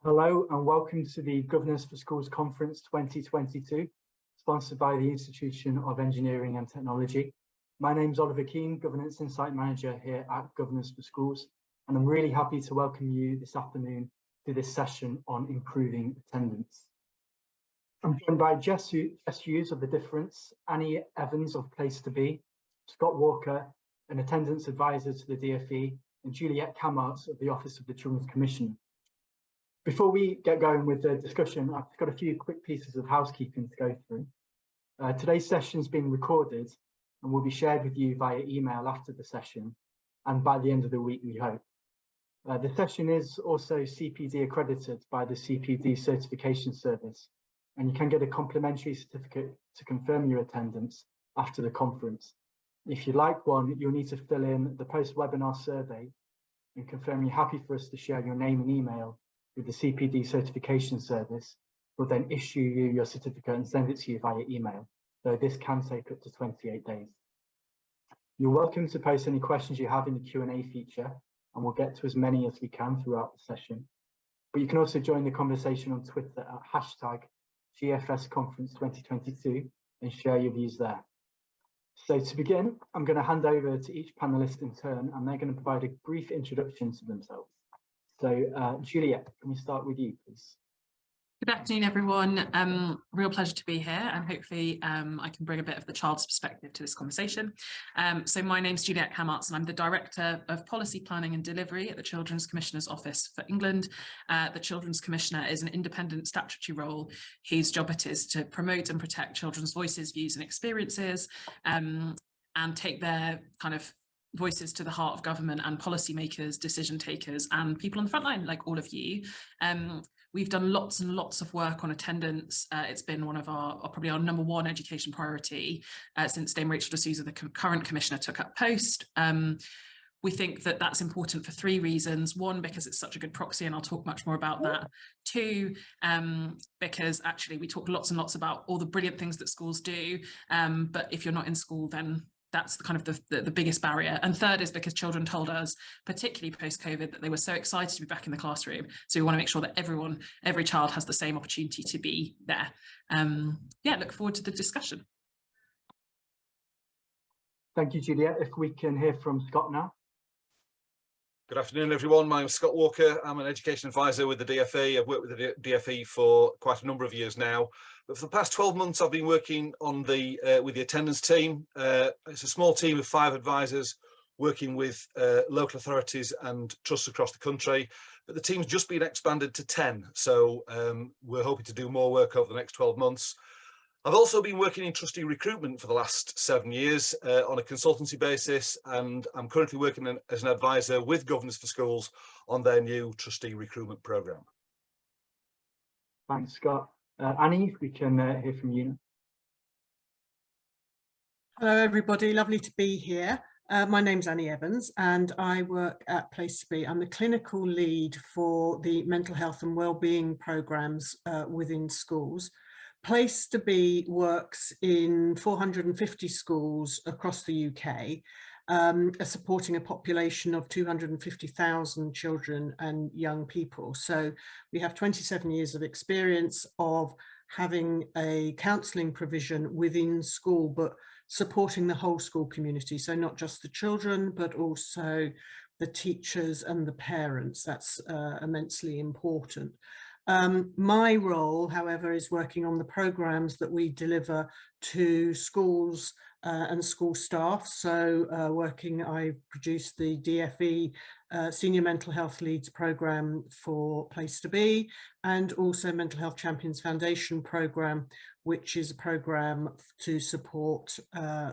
Hello and welcome to the Governance for Schools Conference 2022, sponsored by the Institution of Engineering and Technology. My name is Oliver Keane, Governance Insight Manager here at Governance for Schools, and I'm really happy to welcome you this afternoon to this session on improving attendance. I'm joined by Jess Hughes of The Difference, Annie Evans of Place to Be, Scott Walker, an attendance advisor to the DfE, and Juliette Camarts of the Office of the Children's Commissioner. Before we get going with the discussion, I've got a few quick pieces of housekeeping to go through. Today's session is being recorded and will be shared with you via email after the session and by the end of the week, we hope. The session is also CPD accredited by the CPD Certification Service, and you can get a complimentary certificate to confirm your attendance after the conference. If you'd like one, you'll need to fill in the post-webinar survey and confirm you're happy for us to share your name and email with the CPD Certification Service. Will then issue you your certificate and send it to you via email, though this can take up to 28 days. You're welcome to post any questions you have in the Q&A feature, and we'll get to as many as we can throughout the session. But you can also join the conversation on Twitter at #GFSConference2022 and share your views there. So to begin, I'm going to hand over to each panelist in turn, and they're going to provide a brief introduction to themselves. So Juliette, can we start with you, please? Good afternoon, everyone. Real pleasure to be here, and hopefully I can bring a bit of the child's perspective to this conversation. So my name's Juliette Camarts, and I'm the Director of Policy Planning and Delivery at the Children's Commissioner's Office for England. The Children's Commissioner is an independent statutory role whose job it is to promote and protect children's voices, views and experiences, and take their kind of voices to the heart of government and policymakers, decision takers and people on the front line like all of you. We've done lots and lots of work on attendance. It's been one of probably our number one education priority since Dame Rachel D'Souza, the current Commissioner, took up post. We think that that's important for three reasons. One, because it's such a good proxy, and I'll talk much more about that. Two, because actually we talk lots and lots about all the brilliant things that schools do, but if you're not in school, then that's the kind of the biggest barrier. And third is because children told us, particularly post-COVID, that they were so excited to be back in the classroom. So we want to make sure that every child has the same opportunity to be there. Yeah, look forward to the discussion. Thank you, Juliette. If we can hear from Scott now. Good afternoon, everyone. My name is Scott Walker. I'm an education advisor with the DfE. I've worked with the DfE for quite a number of years now. But for the past 12 months, I've been working on with the attendance team. It's a small team of 5 advisors working with local authorities and trusts across the country. But the team's just been expanded to 10. So we're hoping to do more work over the next 12 months. I've also been working in trustee recruitment for the last 7 years on a consultancy basis, and I'm currently working as an advisor with Governance for Schools on their new trustee recruitment programme. Thanks, Scott. Annie, if we can hear from you. Hello, everybody. Lovely to be here. My name's Annie Evans, and I work at Place to Be. I'm the clinical lead for the mental health and wellbeing programmes within schools. Place to Be works in 450 schools across the UK, supporting a population of 250,000 children and young people. So we have 27 years of experience of having a counselling provision within school, but supporting the whole school community. So not just the children, but also the teachers and the parents. That's immensely important. My role, however, is working on the programmes that we deliver to schools and school staff. So I produced the DfE Senior Mental Health Leads programme for Place to Be, and also Mental Health Champions Foundation programme, which is a programme to support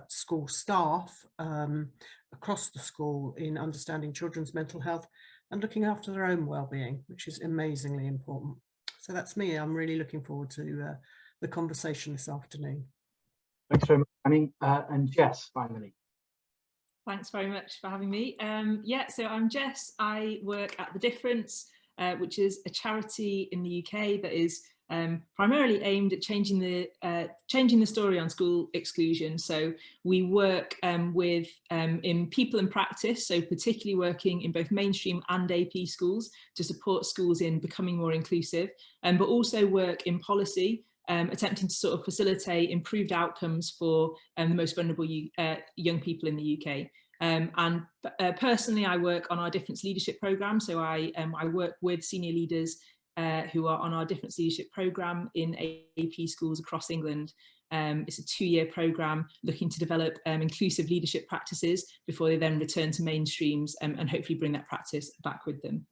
school staff across the school in understanding children's mental health and looking after their own well-being, which is amazingly important. So that's me. I'm really looking forward to the conversation this afternoon. Thanks very much, Annie. And Jess, finally. Thanks very much for having me. Yeah, so I'm Jess. I work at The Difference, which is a charity in the UK that is primarily aimed at changing the story on school exclusion. So we work with in people and practice, so particularly working in both mainstream and AP schools to support schools in becoming more inclusive, but also work in policy, attempting to sort of facilitate improved outcomes for the most vulnerable young people in the UK. Personally, I work on our difference leadership programme. So I work with senior leaders who are on our difference leadership programme in AP schools across England. It's a 2-year programme looking to develop inclusive leadership practices before they then return to mainstreams and hopefully bring that practice back with them.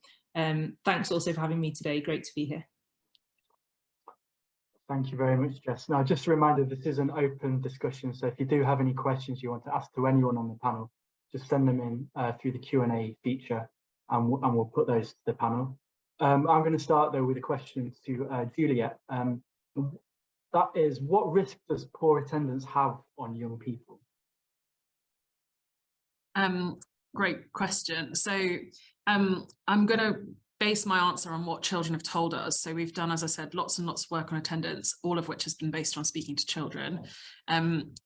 Thanks also for having me today. Great to be here. Thank you very much, Jess. Now, just a reminder, this is an open discussion, so if you do have any questions you want to ask to anyone on the panel, just send them in through the Q&A feature, and we'll put those to the panel. I'm going to start, though, with a question to Juliet. That is, what risk does poor attendance have on young people? Great question. So I'm going to base my answer on what children have told us. So we've done, as I said, lots and lots of work on attendance, all of which has been based on speaking to children.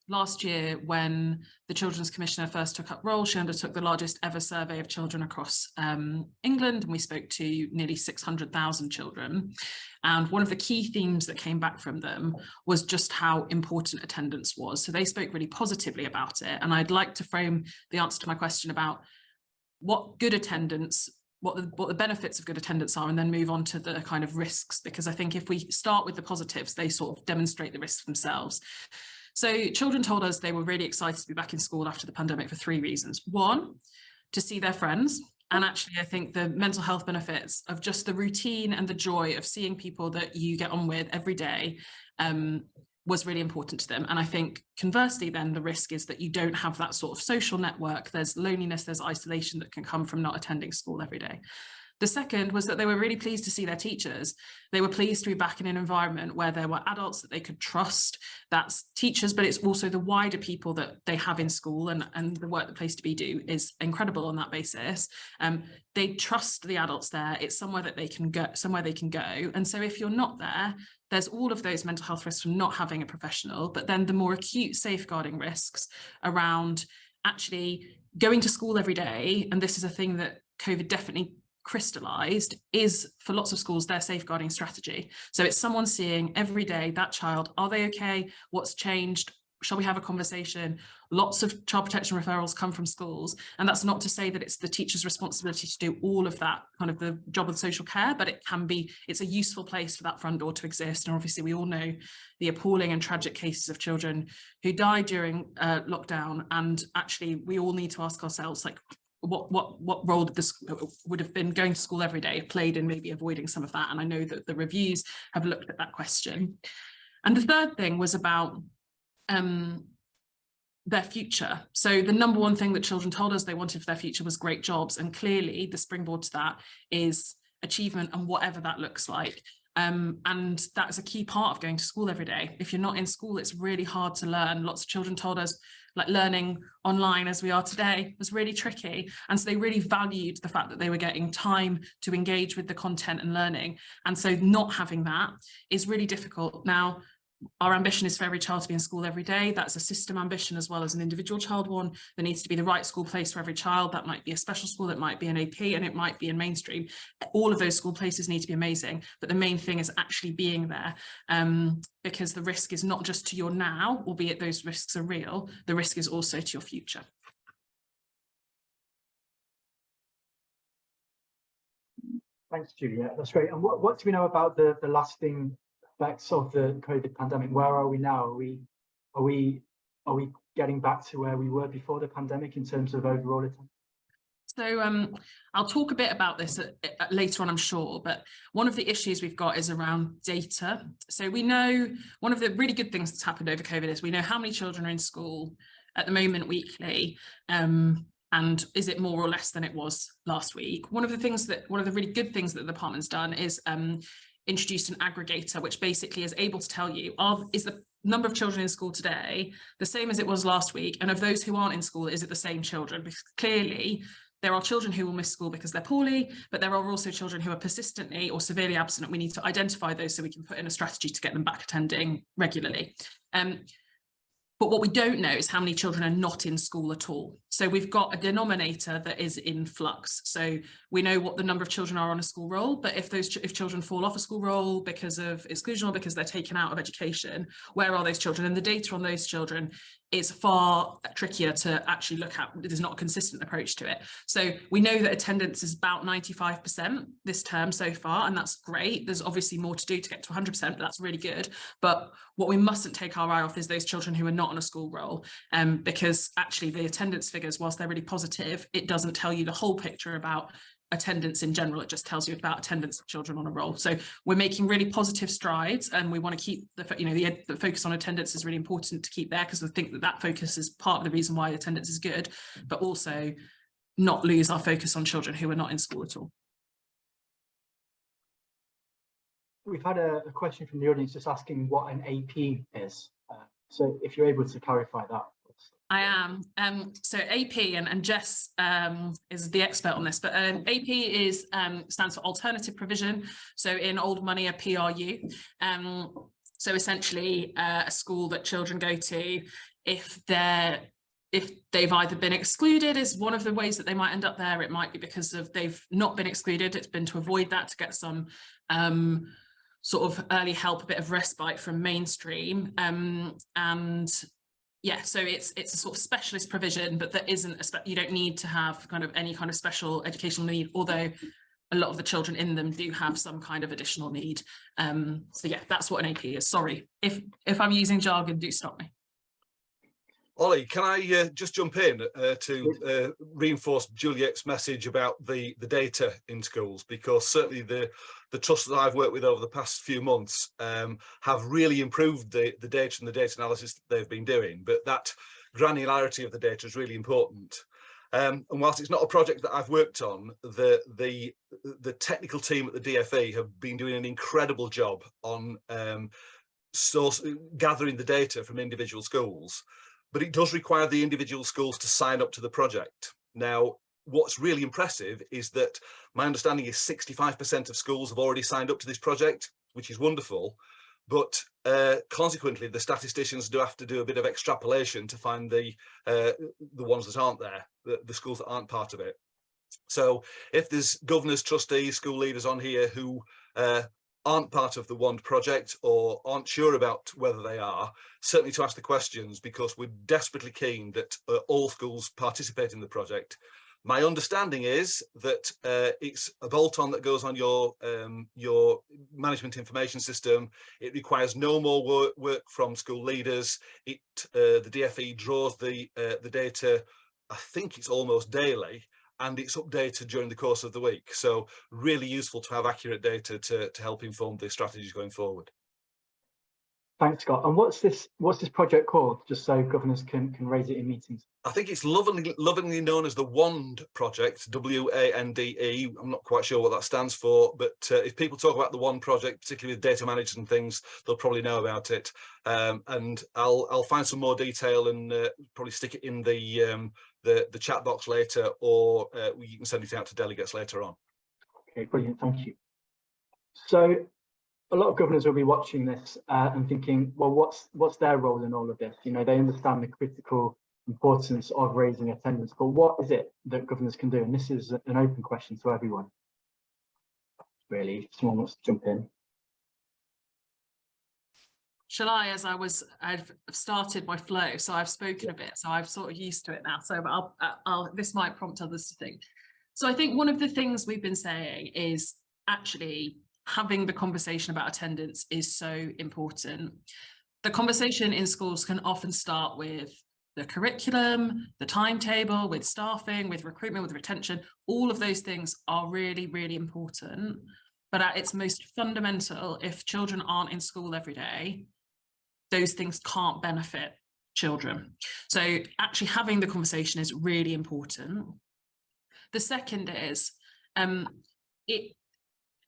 Last year, when the Children's Commissioner first took up role, she undertook the largest ever survey of children across England, and we spoke to nearly 600,000 children. And one of the key themes that came back from them was just how important attendance was. So they spoke really positively about it. And I'd like to frame the answer to my question about what good attendance, what the benefits of good attendance are, and then move on to the kind of risks, because I think if we start with the positives, they sort of demonstrate the risks themselves. So children told us they were really excited to be back in school after the pandemic for 3 reasons. 1, to see their friends. And actually, I think the mental health benefits of just the routine and the joy of seeing people that you get on with every day was really important to them. And I think conversely, then the risk is that you don't have that sort of social network. There's loneliness, there's isolation that can come from not attending school every day. The second was that they were really pleased to see their teachers. They were pleased to be back in an environment where there were adults that they could trust. That's teachers, but it's also the wider people that they have in school, and the work that Place to Be do is incredible on that basis. They trust the adults there. It's somewhere that they can go, somewhere they can go. And so if you're not there, there's all of those mental health risks from not having a professional, but then the more acute safeguarding risks around actually going to school every day. And this is a thing that COVID definitely crystallized, is for lots of schools their safeguarding strategy. So it's someone seeing every day that child, are they okay? What's changed? Shall we have a conversation? Lots of child protection referrals come from schools, and that's not to say that it's the teacher's responsibility to do all of that, kind of the job of social care, but it can be, it's a useful place for that front door to exist. And obviously we all know the appalling and tragic cases of children who died during lockdown, and actually we all need to ask ourselves, like, what role did this would have been going to school every day played in maybe avoiding some of that? And I know that the reviews have looked at that question. And the third thing was about their future. So the number one thing that children told us they wanted for their future was great jobs, and clearly the springboard to that is achievement, and whatever that looks like. And that's a key part of going to school every day. If you're not in school, it's really hard to learn. Lots of children told us, like, learning online as we are today was really tricky. And so they really valued the fact that they were getting time to engage with the content and learning. And so not having that is really difficult. Now, our ambition is for every child to be in school every day. That's a system ambition as well as an individual child one. There needs to be the right school place for every child. That might be a special school, it might be an AP, and it might be in mainstream. All of those school places need to be amazing. But the main thing is actually being there, because the risk is not just to your now, albeit those risks are real. The risk is also to your future. Thanks, Julia. That's great. And what do we know about the lasting effects of the COVID pandemic? Where are we now? Are we getting back to where we were before the pandemic in terms of overall attendance? So I'll talk a bit about this later on, I'm sure, but one of the issues we've got is around data. So we know one of the really good things that's happened over COVID is we know how many children are in school at the moment weekly, and is it more or less than it was last week? One of the really good things that the department's done is introduced an aggregator, which basically is able to tell you, is the number of children in school today the same as it was last week? And of those who aren't in school, is it the same children? Because clearly there are children who will miss school because they're poorly, but there are also children who are persistently or severely absent. We need to identify those so we can put in a strategy to get them back attending regularly. But what we don't know is how many children are not in school at all. So we've got a denominator that is in flux. So we know what the number of children are on a school roll, but if children fall off a school roll because of exclusion or because they're taken out of education, where are those children? And the data on those children is far trickier to actually look at. There's not a consistent approach to it. So we know that attendance is about 95% this term so far, and that's great. There's obviously more to do to get to 100%, but that's really good. But what we mustn't take our eye off is those children who are not on a school roll, because actually the attendance figures, whilst they're really positive, it doesn't tell you the whole picture about attendance in general. It just tells you about attendance of children on a roll. So we're making really positive strides, and we want to keep the focus on attendance is really important to keep there, because I think that focus is part of the reason why attendance is good, but also not lose our focus on children who are not in school at all. We've had a question from the audience just asking what an AP is. So if you're able to clarify that. I am. So AP, and Jess is the expert on this, but AP is stands for alternative provision. So in old money, a PRU. So essentially a school that children go to if they've either been excluded is one of the ways that they might end up there. It might be because of they've not been excluded. It's been to avoid that, to get some sort of early help, a bit of respite from mainstream. And yeah, so it's a sort of specialist provision, but that isn't you don't need to have kind of any kind of special educational need, although a lot of the children in them do have some kind of additional need. So yeah, that's what an AP is. Sorry, if I'm using jargon, do stop me. Ollie, can I just jump in to reinforce Juliet's message about the data in schools, because certainly the trusts that I've worked with over the past few months have really improved the data and the data analysis that they've been doing, but that granularity of the data is really important. And whilst it's not a project that I've worked on, the technical team at the DFE have been doing an incredible job on gathering the data from individual schools. But it does require the individual schools to sign up to the project. Now, what's really impressive is that my understanding is 65% of schools have already signed up to this project, which is wonderful. But consequently, the statisticians do have to do a bit of extrapolation to find the ones that aren't there, the schools that aren't part of it. So if there's governors, trustees, school leaders on here who aren't part of the WAND project or aren't sure about whether they are, certainly to ask the questions, because we're desperately keen that all schools participate in the project. My understanding is that it's a bolt-on that goes on your management information system. It requires no more work from school leaders. The DFE draws the data, I think it's almost daily, and it's updated during the course of the week. So really useful to have accurate data to help inform the strategies going forward. Thanks, Scott. And what's this project called, just so governors can raise it in meetings? I think it's lovingly known as the WAND project, W-A-N-D-E. I'm not quite sure what that stands for, but if people talk about the WAND project, particularly with data managers and things, they'll probably know about it. And I'll find some more detail and probably stick it in the chat box later, or you can send it out to delegates later on. Okay, brilliant, thank you. So a lot of governors will be watching this and thinking, well, what's their role in all of this? You know, they understand the critical importance of raising attendance, but what is it that governors can do? And this is an open question to everyone, really, if someone wants to jump in. Shall I, as I've started my flow, so I've spoken a bit, so I've sort of used to it now, so this might prompt others to think. So I think one of the things we've been saying is actually having the conversation about attendance is so important. The conversation in schools can often start with the curriculum, the timetable, with staffing, with recruitment, with retention. All of those things are really, really important. But at its most fundamental, if children aren't in school every day, those things can't benefit children. So actually having the conversation is really important. The second is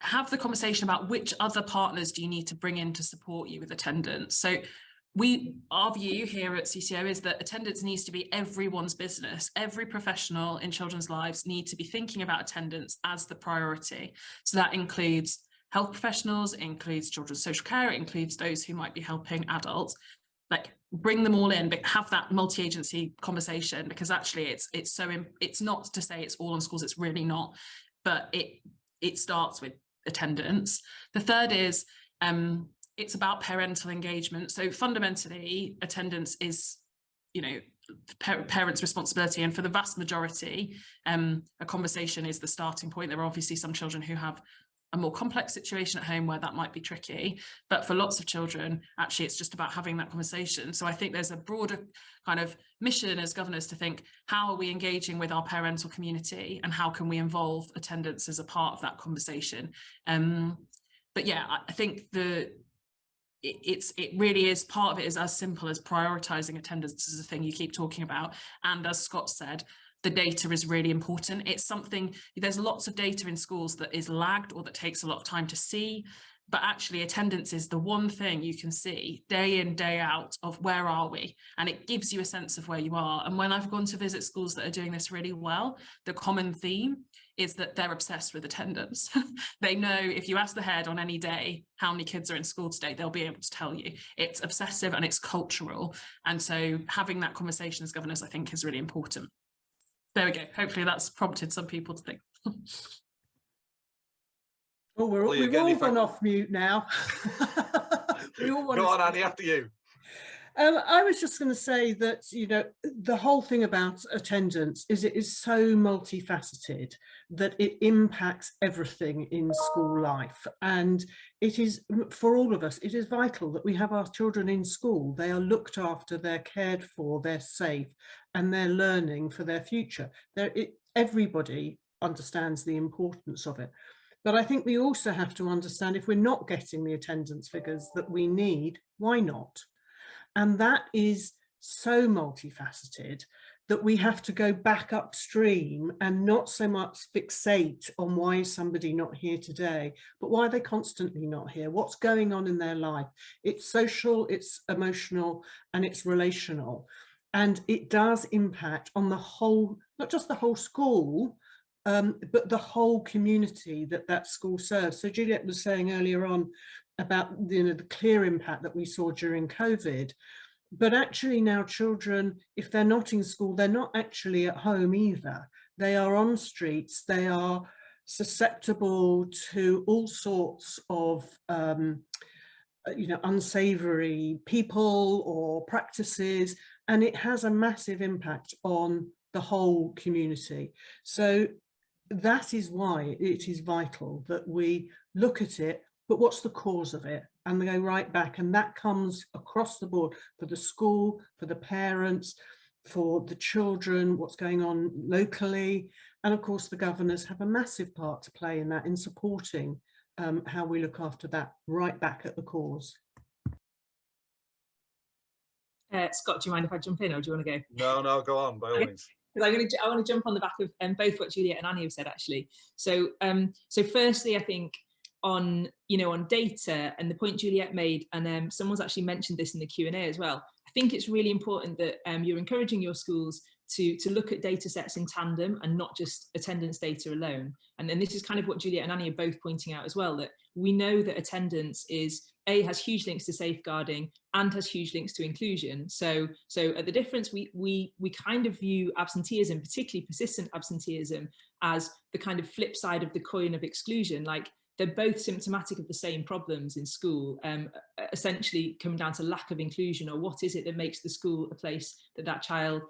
have the conversation about which other partners do you need to bring in to support you with attendance. So our view here at CCO is that attendance needs to be everyone's business. Every professional in children's lives need to be thinking about attendance as the priority. So that includes health professionals, it includes children's social care, it includes those who might be helping adults. Like, bring them all in, but have that multi-agency conversation, because actually it's not to say it's all on schools, it's really not, but it starts with attendance. The third is it's about parental engagement. So fundamentally, attendance is, you know, parents' responsibility, and for the vast majority, a conversation is the starting point. There are obviously some children who have a more complex situation at home where that might be tricky, but for lots of children, actually, it's just about having that conversation. So I think there's a broader kind of mission as governors to think, how are we engaging with our parental community, and how can we involve attendance as a part of that conversation? But yeah, I think it really is, part of it is as simple as prioritizing attendance as a thing you keep talking about. And as Scott said, the data is really important. It's something, there's lots of data in schools that is lagged or that takes a lot of time to see, but actually attendance is the one thing you can see day in, day out of where are we, and it gives you a sense of where you are. And when I've gone to visit schools that are doing this really well, the common theme is that they're obsessed with attendance. They know if you ask the head on any day how many kids are in school today, they'll be able to tell you. It's obsessive and it's cultural. And so having that conversation as governors, I think, is really important. There we go. Hopefully that's prompted some people to think. Oh, we've all gone off mute now. We all want Go on, Annie, after you. I was just going to say that, you know, the whole thing about attendance is it is so multifaceted that it impacts everything in school life. And it is, for all of us, it is vital that we have our children in school. They are looked after, they're cared for, they're safe, and they're learning for their future. Everybody understands the importance of it. But I think we also have to understand, if we're not getting the attendance figures that we need, why not? And that is so multifaceted that we have to go back upstream and not so much fixate on why is somebody not here today, but why are they constantly not here? What's going on in their life? It's social, it's emotional, and it's relational. And it does impact on the whole, not just the whole school, but the whole community that school serves. So Juliet was saying earlier on about, you know, the clear impact that we saw during COVID, but actually now children, if they're not in school, they're not actually at home either. They are on streets, they are susceptible to all sorts of you know, unsavory people or practices, and it has a massive impact on the whole community. So that is why it is vital that we look at it, but what's the cause of it? And we go right back, and that comes across the board for the school, for the parents, for the children, what's going on locally. And of course, the governors have a massive part to play in that, in supporting how we look after that right back at the cause. Scott, do you mind if I jump in, or do you want to No, go? no, go on, by all means. Because I want to jump on the back of both what Juliet and Annie have said, actually. So, so firstly, I think on data, and the point Juliet made, and someone's actually mentioned this in the Q&A as well. I think it's really important that you're encouraging your schools to look at data sets in tandem and not just attendance data alone. And then this is kind of what Juliet and Annie are both pointing out as well, that we know that attendance has huge links to safeguarding and has huge links to inclusion. So at the difference, we kind of view absenteeism, particularly persistent absenteeism, as the kind of flip side of the coin of exclusion. Like, they're both symptomatic of the same problems in school, essentially coming down to lack of inclusion, or what is it that makes the school a place that child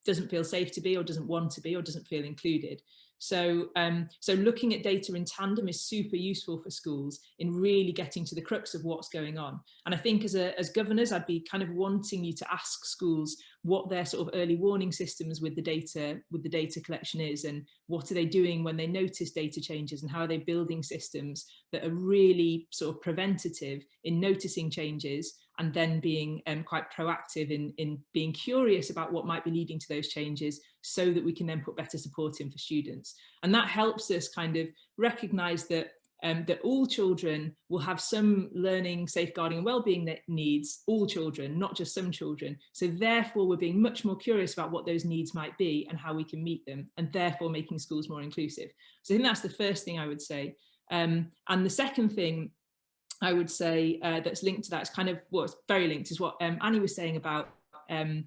doesn't feel safe to be, or doesn't want to be, or doesn't feel included. So so looking at data in tandem is super useful for schools in really getting to the crux of what's going on. And I think as governors, I'd be kind of wanting you to ask schools what their sort of early warning systems with the data collection is, and what are they doing when they notice data changes, and how are they building systems that are really sort of preventative in noticing changes, and then being quite proactive in being curious about what might be leading to those changes, so that we can then put better support in for students. And that helps us kind of recognise that that all children will have some learning, safeguarding and wellbeing needs, all children, not just some children. So therefore, we're being much more curious about what those needs might be and how we can meet them, and therefore making schools more inclusive. So I think that's the first thing I would say. And the second thing I would say that's linked to that is kind of what's very linked is what Annie was saying about the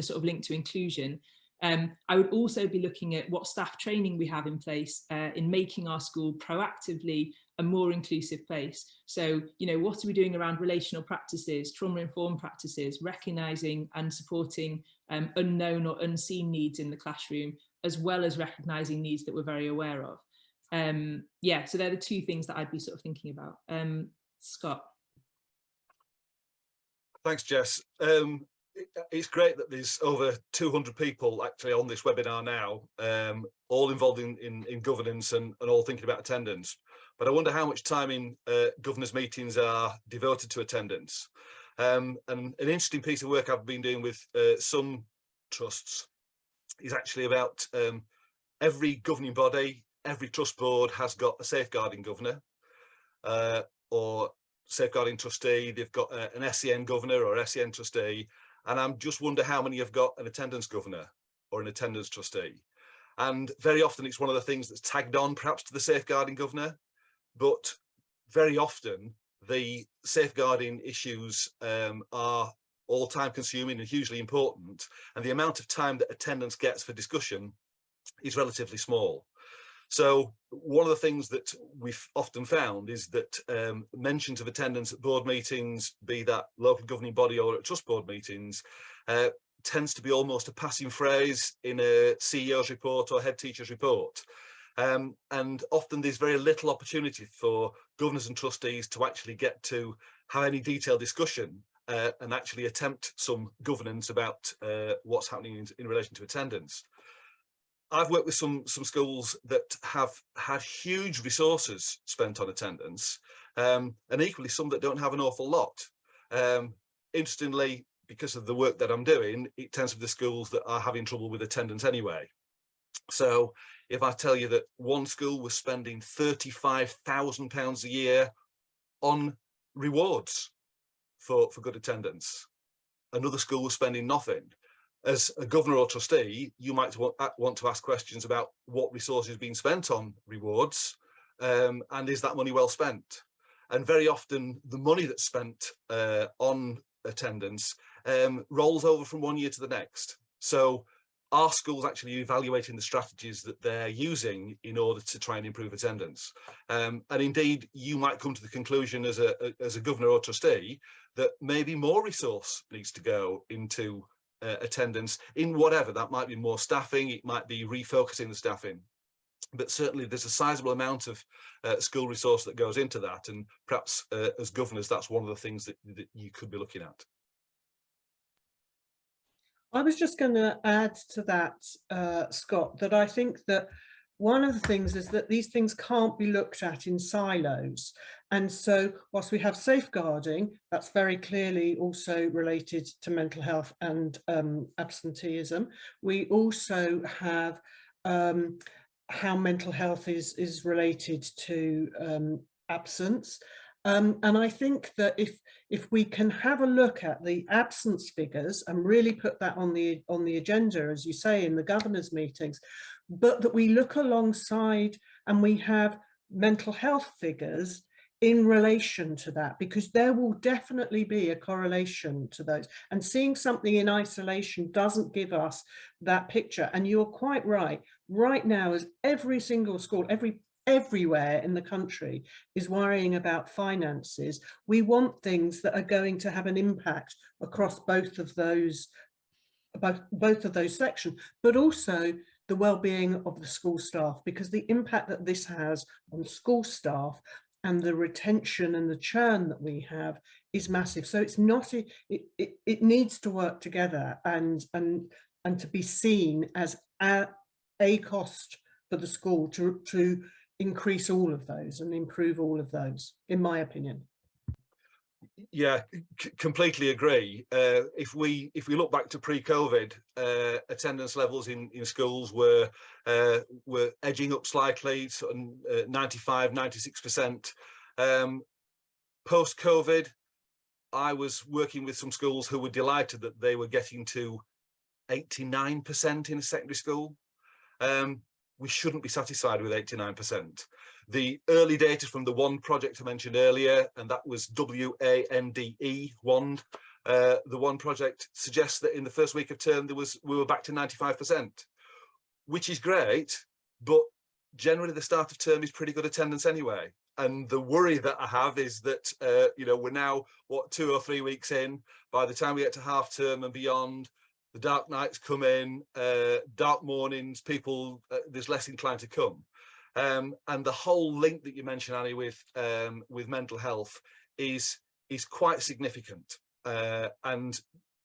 sort of link to inclusion. I would also be looking at what staff training we have in place in making our school proactively a more inclusive place. So, you know, what are we doing around relational practices, trauma-informed practices, recognising and supporting unknown or unseen needs in the classroom, as well as recognising needs that we're very aware of. Yeah, so they're the two things that I'd be sort of thinking about. Scott. Thanks, Jess. It's great that there's over 200 people actually on this webinar now, all involved in governance and all thinking about attendance. But I wonder how much time in governors' meetings are devoted to attendance. And an interesting piece of work I've been doing with some trusts is actually about every governing body, every trust board has got a safeguarding governor or safeguarding trustee. They've got an SEN governor or SEN trustee. And I'm just wonder how many have got an attendance governor or an attendance trustee. And very often it's one of the things that's tagged on perhaps to the safeguarding governor, but very often the safeguarding issues are all time consuming and hugely important. And the amount of time that attendance gets for discussion is relatively small. So one of the things that we've often found is that mentions of attendance at board meetings, be that local governing body or at trust board meetings, tends to be almost a passing phrase in a CEO's report or head teacher's report. And often there's very little opportunity for governors and trustees to actually get to have any detailed discussion and actually attempt some governance about what's happening in relation to attendance. I've worked with some schools that have had huge resources spent on attendance, and equally some that don't have an awful lot. Interestingly, because of the work that I'm doing, it tends to be the schools that are having trouble with attendance anyway. So if I tell you that one school was spending £35,000 a year on rewards for good attendance, another school was spending nothing. As a governor or trustee, you might want to ask questions about what resources are being spent on rewards, and is that money well spent? And very often the money that's spent on attendance rolls over from one year to the next. So are schools actually evaluating the strategies that they're using in order to try and improve attendance? And indeed, you might come to the conclusion as a governor or trustee that maybe more resource needs to go into attendance in whatever. That might be more staffing, it might be refocusing the staffing, but certainly there's a sizable amount of school resource that goes into that, and perhaps as governors that's one of the things that you could be looking at. I was just going to add to that, Scott, that I think that one of the things is that these things can't be looked at in silos. And so whilst we have safeguarding, that's very clearly also related to mental health and absenteeism. We also have how mental health is related to absence. And I think that if we can have a look at the absence figures and really put that on the agenda, as you say, in the governors' meetings, but that we look alongside and we have mental health figures in relation to that, because there will definitely be a correlation to those. And seeing something in isolation doesn't give us that picture. And you're quite right. Right now, as every single school, everywhere in the country is worrying about finances, we want things that are going to have an impact across both of those sections, but also the well-being of the school staff, because the impact that this has on school staff and the retention and the churn that we have is massive. So it's not, it needs to work together and to be seen as a cost for the school to increase all of those and improve all of those, in my opinion. Yeah, completely agree. If we look back to pre-COVID, attendance levels in schools were edging up slightly, sort of 95, 96%. Post-COVID, I was working with some schools who were delighted that they were getting to 89% in a secondary school. We shouldn't be satisfied with 89%. The early data from the WAND project I mentioned earlier, and that was WANDE, WAND. The WAND project suggests that in the first week of term we were back to 95%, which is great, but generally the start of term is pretty good attendance anyway. And the worry that I have is that we're now 2 or 3 weeks in. By the time we get to half term and beyond, the dark nights come in, dark mornings, people, there's less inclined to come. And the whole link that you mentioned, Annie, with mental health is quite significant. And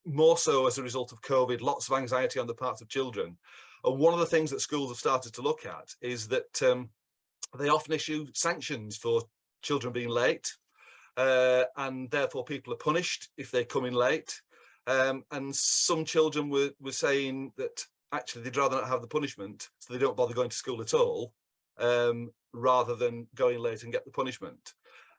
more so as a result of COVID, lots of anxiety on the part of children. And one of the things that schools have started to look at is that they often issue sanctions for children being late, and therefore people are punished if they come in late. And some children were saying that actually they'd rather not have the punishment, so they don't bother going to school at all, rather than going late and get the punishment.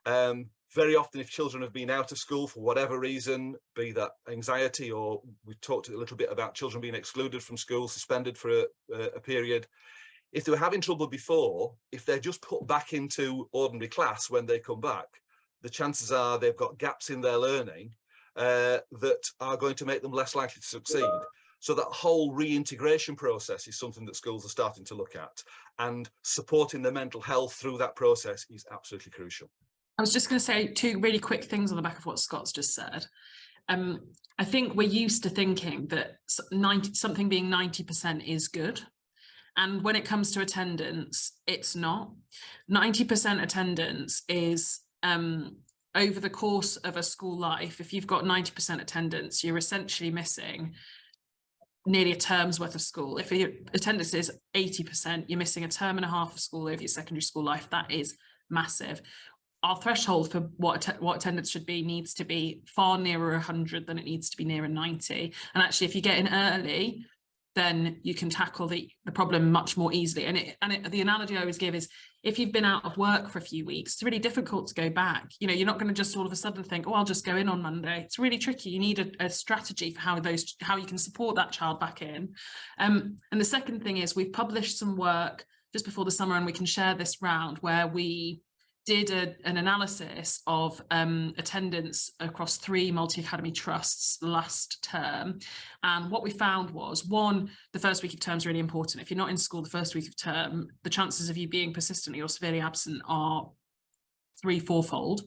Very often, if children have been out of school for whatever reason, be that anxiety, or we've talked a little bit about children being excluded from school, suspended for a period, if they were having trouble before, if they're just put back into ordinary class when they come back, the chances are they've got gaps in their learning that are going to make them less likely to succeed. So that whole reintegration process is something that schools are starting to look at, and supporting their mental health through that process is absolutely crucial. I was just going to say 2 really quick things on the back of what Scott's just said. I think we're used to thinking that something being 90% is good. And when it comes to attendance, it's not. 90% attendance is over the course of a school life. If you've got 90% attendance, you're essentially missing nearly a term's worth of school. If your attendance is 80%, you're missing a term and a half of school over your secondary school life. That is massive. Our threshold for what attendance should be needs to be far nearer 100 than it needs to be nearer 90. And actually, if you get in early, then you can tackle the problem much more easily. And the analogy I always give is, if you've been out of work for a few weeks, it's really difficult to go back. You're not going to just all of a sudden think, oh, I'll just go in on Monday. It's really tricky. You need a strategy for how you can support that child back in. And the second thing is, we've published some work just before the summer, and we can share this round, where we did an analysis of attendance across 3 multi-academy trusts last term. And what we found was, 1, the first week of term is really important. If you're not in school the first week of term, the chances of you being persistently or severely absent are 3-4-fold.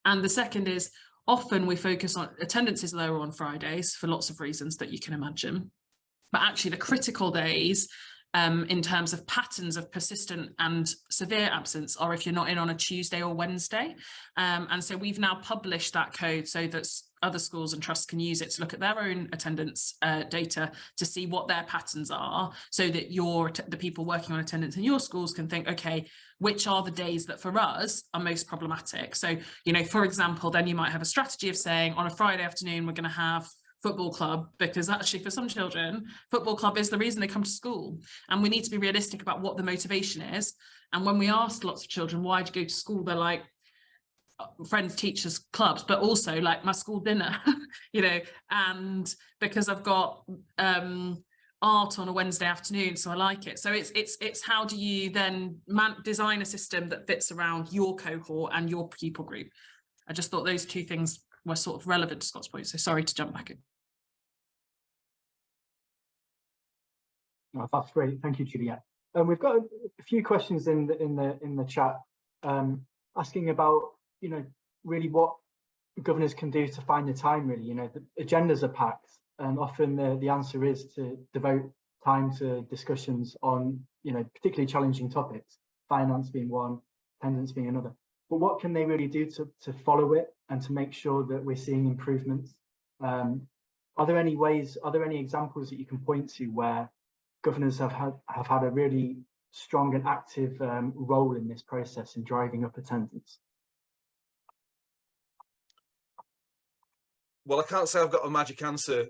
And the second is, often we focus on attendance is lower on Fridays for lots of reasons that you can imagine. But actually the critical days, in terms of patterns of persistent and severe absence, are if you're not in on a Tuesday or Wednesday. And so we've now published that code so that other schools and trusts can use it to look at their own attendance data to see what their patterns are, so that the people working on attendance in your schools can think, okay, which are the days that for us are most problematic? So, for example, then you might have a strategy of saying, on a Friday afternoon, we're going to have football club, because actually for some children, football club is the reason they come to school. And we need to be realistic about what the motivation is. And when we ask lots of children, why do you go to school? They're like, friends, teachers, clubs, but also like my school dinner, and because I've got art on a Wednesday afternoon, so I like it. So it's how do you then design a system that fits around your cohort and your pupil group? I just thought those 2 things were sort of relevant to Scott's point, so sorry to jump back in. No, that's great. Thank you, Juliet. We've got a few questions in the chat asking about really what governors can do to find the time. Really, the agendas are packed, and often the answer is to devote time to discussions on particularly challenging topics, finance being one, attendance being another. But what can they really do to follow it and to make sure that we're seeing improvements? Are there any examples that you can point to where governors have had a really strong and active role in this process in driving up attendance? well, I can't say I've got a magic answer,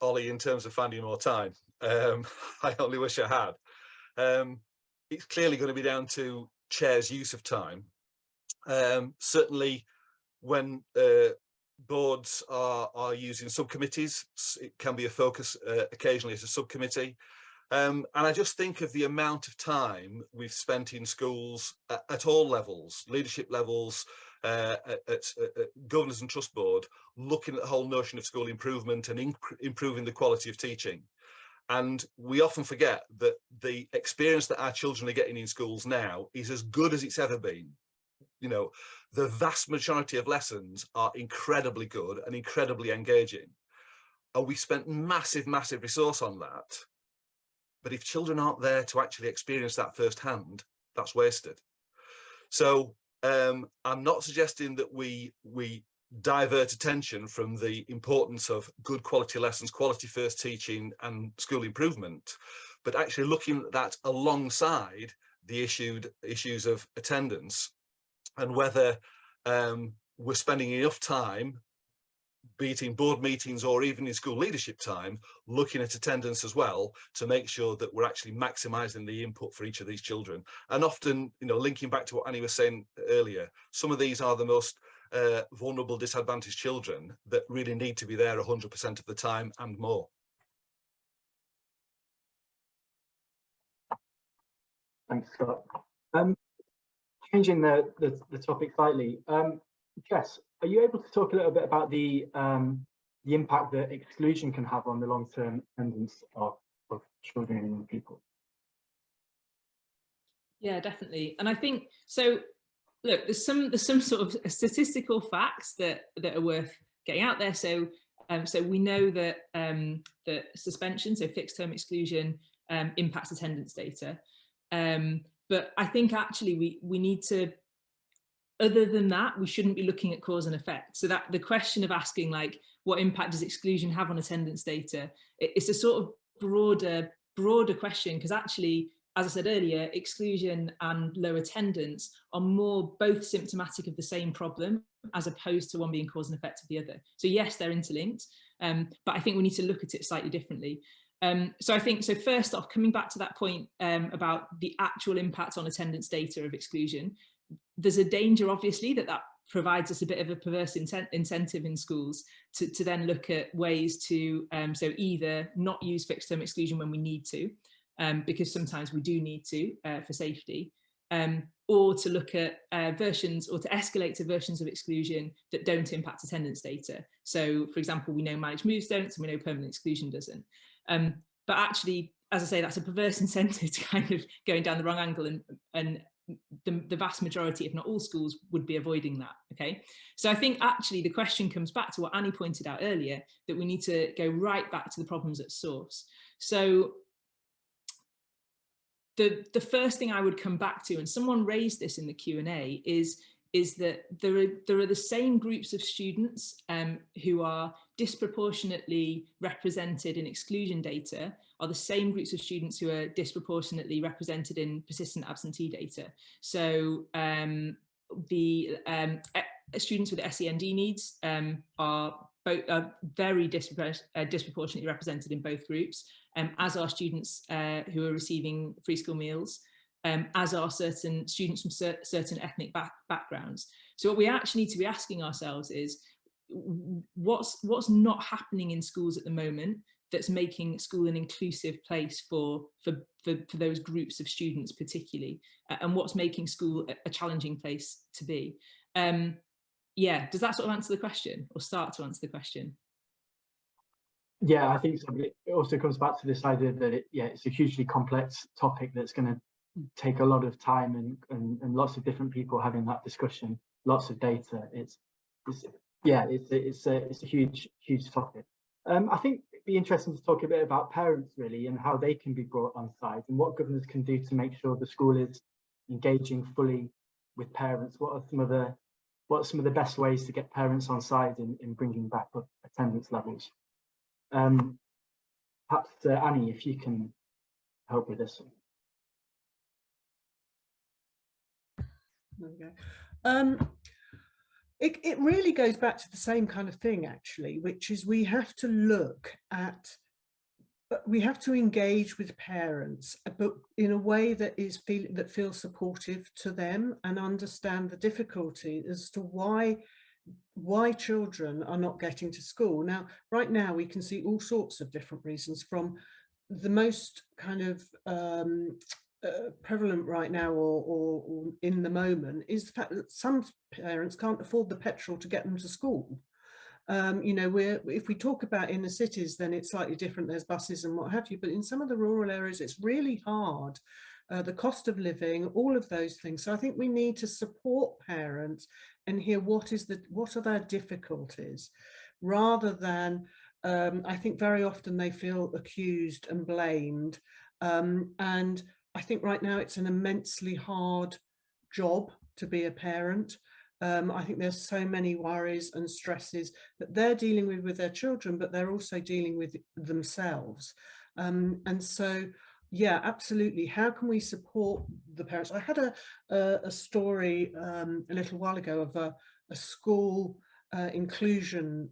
Ollie, in terms of finding more time. I only wish I had. It's clearly going to be down to chairs' use of time. Certainly when boards are using subcommittees, it can be a focus occasionally as a subcommittee. And I just think of the amount of time we've spent in schools at all levels, leadership levels, at governors and trust board, looking at the whole notion of school improvement and improving the quality of teaching. And we often forget that the experience that our children are getting in schools now is as good as it's ever been. You know, the vast majority of lessons are incredibly good and incredibly engaging. And we spent massive resource on that. But if children aren't there to actually experience that firsthand, that's wasted. So I'm not suggesting that we divert attention from the importance of good quality lessons, quality first teaching and school improvement, but actually looking at that alongside the issues of attendance and whether we're spending enough time, be it in board meetings or even in school leadership time, looking at attendance as well to make sure that we're actually maximising the input for each of these children. And often, you know, linking back to what Annie was saying earlier, some of these are the most vulnerable, disadvantaged children that really need to be there 100% of the time and more. Thanks, Scott. Changing the topic slightly, Jess, are you able to talk a little bit about the impact that exclusion can have on the long-term attendance of children and young people? Yeah, definitely. And I think so. Look, there's some sort of statistical facts that are worth getting out there. So we know that that suspension, so fixed term exclusion, impacts attendance data. But I think actually we need to, other than that, we shouldn't be looking at cause and effect. So that the question of asking like, what impact does exclusion have on attendance data? It's a sort of broader question, because actually, as I said earlier, exclusion and low attendance are more both symptomatic of the same problem as opposed to one being cause and effect of the other. So yes, they're interlinked, but I think we need to look at it slightly differently. So I think, so first off, coming back to that point about the actual impact on attendance data of exclusion, there's a danger, obviously, that provides us a bit of a perverse incentive in schools to then look at ways to, so either not use fixed term exclusion when we need to, because sometimes we do need to for safety, or to look at versions, or to escalate to versions of exclusion that don't impact attendance data. So, for example, we know managed moves don't, and we know permanent exclusion doesn't. But actually, as I say, that's a perverse incentive to kind of going down the wrong angle, and the vast majority, if not all schools, would be avoiding that. Okay, so I think actually the question comes back to what Annie pointed out earlier, that we need to go right back to the problems at source. So the first thing I would come back to, and someone raised this in the Q&A, is that there are the same groups of students who are disproportionately represented in exclusion data are the same groups of students who are disproportionately represented in persistent absentee data. So the students with SEND needs are very disproportionately represented in both groups, as are students who are receiving free school meals, as are certain students from certain ethnic backgrounds. So what we actually need to be asking ourselves is, what's not happening in schools at the moment that's making school an inclusive place for those groups of students particularly, and what's making school a challenging place to be. Yeah, does that sort of answer the question, or start to answer the question? Yeah, I think so. It also comes back to this idea that it's a hugely complex topic that's going to take a lot of time and lots of different people having that discussion, lots of data. It's a huge topic. I think it'd be interesting to talk a bit about parents really, and how they can be brought on side, and what governors can do to make sure the school is engaging fully with parents. What are some of the best ways to get parents on side in bringing back up attendance levels? Perhaps Annie, if you can help with this. There we go. It really goes back to the same kind of thing, actually, which is we have to look at, we have to engage with parents, but in a way that feels supportive to them, and understand the difficulty as to why children are not getting to school. Now, right now, we can see all sorts of different reasons, from the most kind of prevalent right now or in the moment is the fact that some parents can't afford the petrol to get them to school. You know, if we talk about inner cities, then it's slightly different. There's buses and what have you, but in some of the rural areas, it's really hard. The cost of living, all of those things. So I think we need to support parents and hear what are their difficulties, rather than I think very often they feel accused and blamed. And I think right now it's an immensely hard job to be a parent. I think there's so many worries and stresses that they're dealing with their children, but they're also dealing with themselves. And so, yeah, absolutely. How can we support the parents? I had a story a little while ago of a school inclusion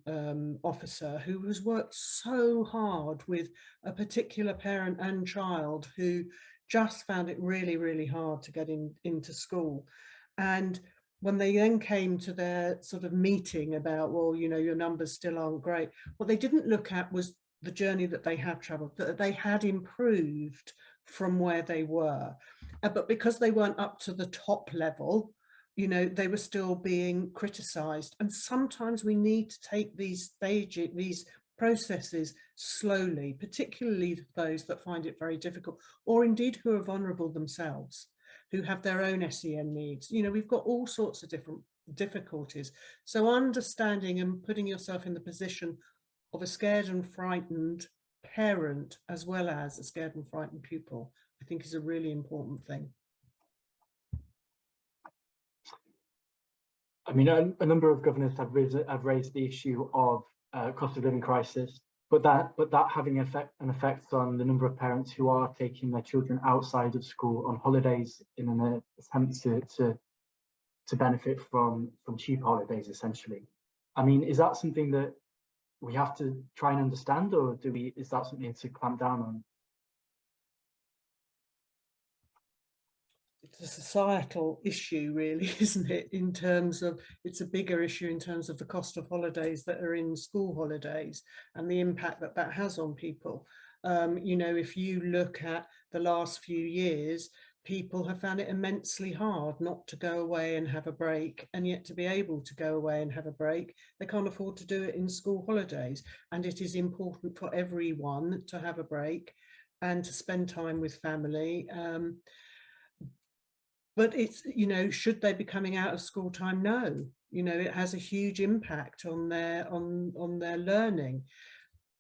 officer who has worked so hard with a particular parent and child who just found it really, really hard to get into school. And when they then came to their sort of meeting about, well, you know, your numbers still aren't great, what they didn't look at was the journey that they have traveled, that they had improved from where they were. But because they weren't up to the top level, you know, they were still being criticized. And sometimes we need to take these processes slowly, particularly those that find it very difficult, or indeed who are vulnerable themselves, who have their own SEN needs. You know, we've got all sorts of different difficulties. So understanding and putting yourself in the position of a scared and frightened parent, as well as a scared and frightened pupil, I think is a really important thing. I mean, a number of governors have raised the issue of cost of living crisis, but that having an effect on the number of parents who are taking their children outside of school on holidays in an attempt to benefit from cheap holidays, essentially. I mean, is that something that we have to try and understand, or is that something to clamp down on? It's a societal issue, really, isn't it? In terms of, it's a bigger issue in terms of the cost of holidays that are in school holidays and the impact that that has on people. You know, if you look at the last few years, people have found it immensely hard not to go away and have a break, and yet to be able to go away and have a break, they can't afford to do it in school holidays. And it is important for everyone to have a break and to spend time with family. But it's, you know, should they be coming out of school time? No, you know, it has a huge impact on their learning.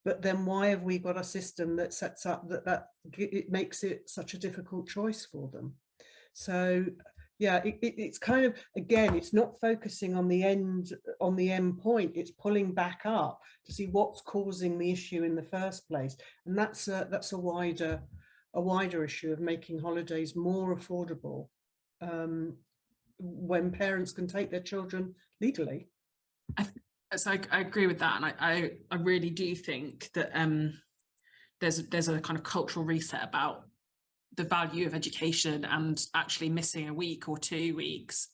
But then why have we got a system that sets up that it makes it such a difficult choice for them? So yeah, it's kind of, again, it's not focusing on the end point, it's pulling back up to see what's causing the issue in the first place. And that's a wider issue of making holidays more affordable, when parents can take their children legally. So I agree with that, and I really do think that there's a kind of cultural reset about the value of education, and actually missing a week or 2 weeks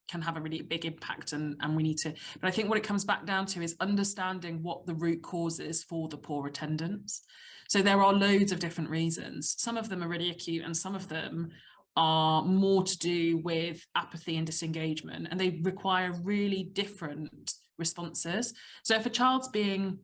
can have a really big impact, and we need to. But I think what it comes back down to is understanding what the root cause is for the poor attendance. So there are loads of different reasons. Some of them are really acute, and some of them are more to do with apathy and disengagement, and they require really different responses. So if a child's being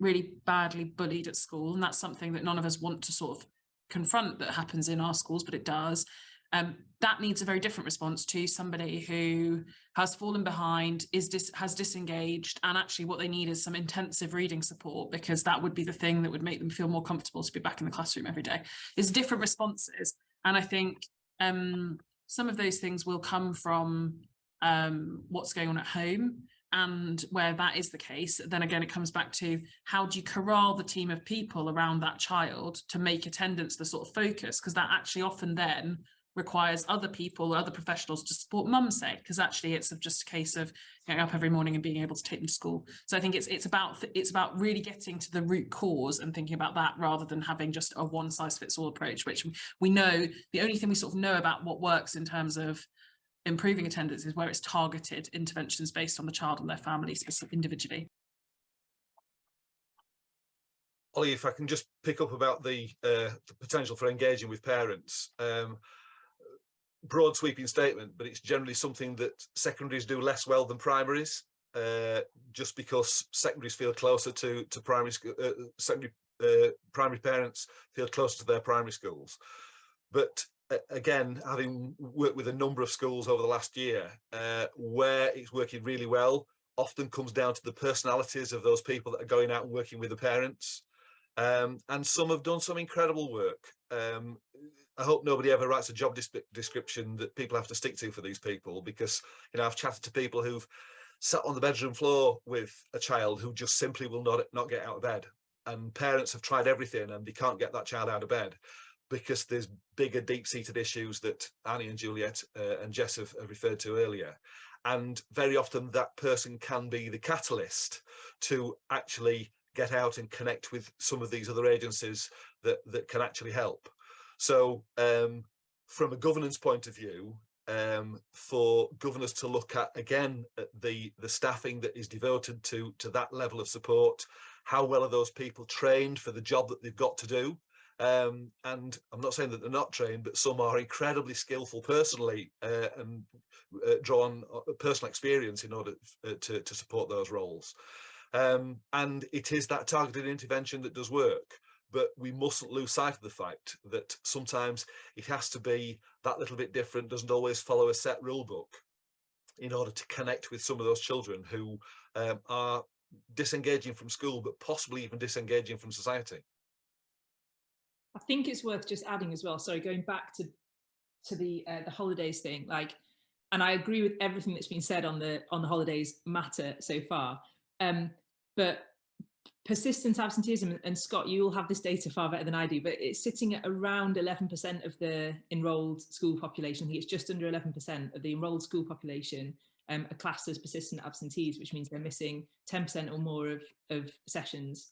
really badly bullied at school, and that's something that none of us want to sort of confront that happens in our schools, but it does, that needs a very different response to somebody who has fallen behind, has disengaged, and actually what they need is some intensive reading support, because that would be the thing that would make them feel more comfortable to be back in the classroom every day. There's different responses, and I think some of those things will come from what's going on at home. And where that is the case, then again, it comes back to how do you corral the team of people around that child to make attendance the sort of focus, because that actually often then requires other people, other professionals to support mum, say, because actually it's just a case of getting up every morning and being able to take them to school. So I think it's about really getting to the root cause and thinking about that rather than having just a one size fits all approach, which we know the only thing we sort of know about what works in terms of improving attendance is where it's targeted interventions based on the child and their family specific individually. Ollie, if I can just pick up about the potential for engaging with parents. Broad sweeping statement, but it's generally something that secondaries do less well than primaries, just because secondaries feel closer to primary school, primary parents feel closer to their primary schools. But again, having worked with a number of schools over the last year, where it's working really well often comes down to the personalities of those people that are going out and working with the parents. And some have done some incredible work. I hope nobody ever writes a job description that people have to stick to for these people, because, you know, I've chatted to people who've sat on the bedroom floor with a child who just simply will not get out of bed, and parents have tried everything and they can't get that child out of bed because there's bigger deep-seated issues that Annie and Juliet and Jess have referred to earlier. And very often that person can be the catalyst to actually get out and connect with some of these other agencies that can actually help. So from a governance point of view, for governors to look at, again, at the staffing that is devoted to that level of support, how well are those people trained for the job that they've got to do? And I'm not saying that they're not trained, but some are incredibly skillful personally and draw on personal experience in order to support those roles. And it is that targeted intervention that does work, but we mustn't lose sight of the fact that sometimes it has to be that little bit different, doesn't always follow a set rule book in order to connect with some of those children who are disengaging from school, but possibly even disengaging from society. I think it's worth just adding as well, sorry, going back to the holidays thing, like, and I agree with everything that's been said on the holidays matter so far, but persistent absenteeism, and Scott, you will have this data far better than I do, but it's sitting at around 11% of the enrolled school population. I think it's just under 11% of the enrolled school population are classed as persistent absentees, which means they're missing 10% or more of sessions.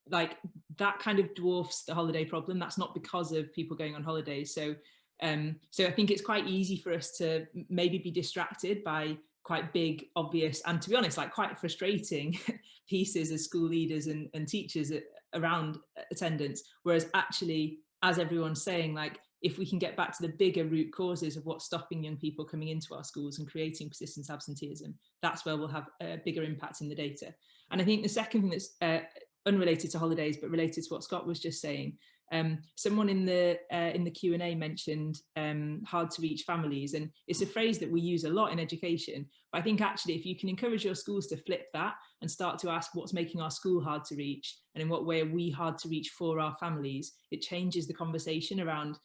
Like, that kind of dwarfs the holiday problem. That's not because of people going on holidays. So I think it's quite easy for us to maybe be distracted by quite big, obvious, and to be honest, like quite frustrating pieces as school leaders and teachers around attendance. Whereas actually, as everyone's saying, like, if we can get back to the bigger root causes of what's stopping young people coming into our schools and creating persistent absenteeism, that's where we'll have a bigger impact in the data. And I think the second thing that's unrelated to holidays, but related to what Scott was just saying, someone in the Q&A mentioned hard to reach families, and it's a phrase that we use a lot in education. But I think actually, if you can encourage your schools to flip that and start to ask what's making our school hard to reach, and in what way are we hard to reach for our families, it changes the conversation around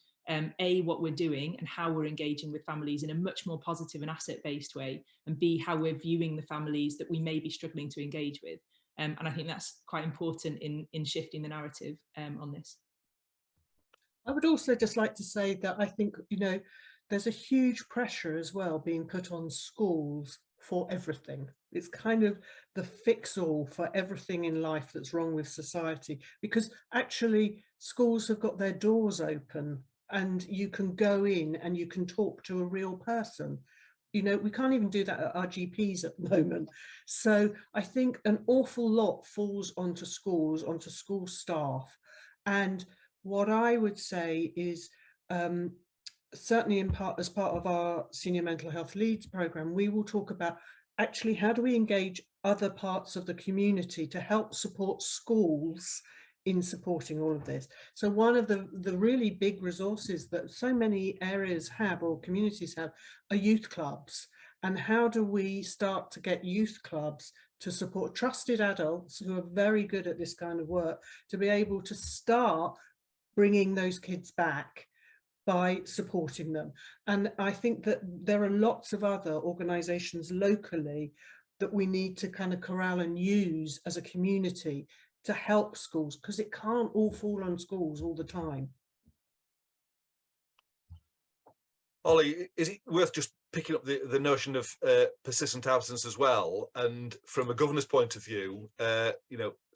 A, what we're doing and how we're engaging with families in a much more positive and asset-based way, and B, how we're viewing the families that we may be struggling to engage with. And I think that's quite important in shifting the narrative on this. I would also just like to say that I think, you know, there's a huge pressure as well being put on schools for everything. It's kind of the fix-all for everything in life that's wrong with society, because actually schools have got their doors open and you can go in and you can talk to a real person. You know, we can't even do that at our GPs at the moment. So I think an awful lot falls onto schools, onto school staff. And what I would say is, certainly as part of our Senior Mental Health Leads programme, we will talk about actually how do we engage other parts of the community to help support schools in supporting all of this. So one of the really big resources that so many areas have, or communities have, are youth clubs. And how do we start to get youth clubs to support trusted adults who are very good at this kind of work to be able to start bringing those kids back by supporting them? And I think that there are lots of other organisations locally that we need to kind of corral and use as a community to help schools, because it can't all fall on schools all the time. Ollie, is it worth just picking up the notion of persistent absence as well? And from a governor's point of view,